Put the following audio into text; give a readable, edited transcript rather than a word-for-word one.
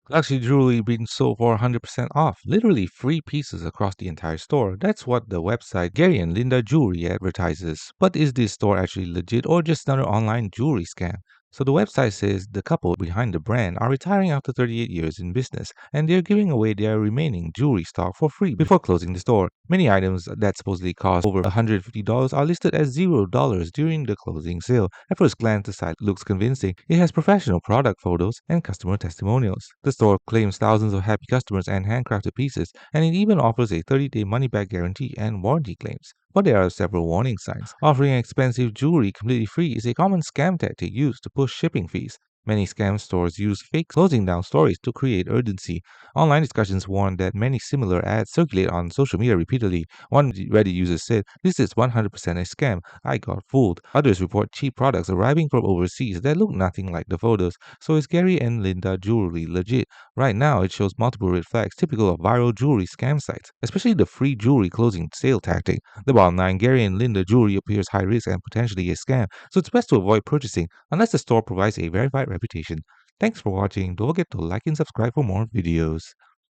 Luxury jewelry being sold for 100% off, literally free pieces across the entire store. That's what the website Gary and Linda Jewelry advertises. But is this store actually legit or just another online jewelry scam? So the website says the couple behind the brand are retiring after 38 years in business and they're giving away their remaining jewelry stock for free before closing the store. Many items that supposedly cost over $150 are listed as $0 during the closing sale. At first glance, the site looks convincing. It has professional product photos and customer testimonials. The store claims thousands of happy customers and handcrafted pieces, and it even offers a 30-day money-back guarantee and warranty claims. But there are several warning signs. Offering expensive jewelry completely free is a common scam tactic used to push shipping fees. Many scam stores use fake closing down stories to create urgency. Online discussions warn that many similar ads circulate on social media repeatedly. One Reddit user said, "This is 100% a scam. I got fooled." Others report cheap products arriving from overseas that look nothing like the photos. So is Gary and Linda Jewelry legit? Right now, it shows multiple red flags typical of viral jewelry scam sites, especially the free jewelry closing sale tactic. The bottom line, Gary and Linda Jewelry appears high risk and potentially a scam, so it's best to avoid purchasing unless the store provides a verified reputation. Thanks for watching. Don't forget to like and subscribe for more videos.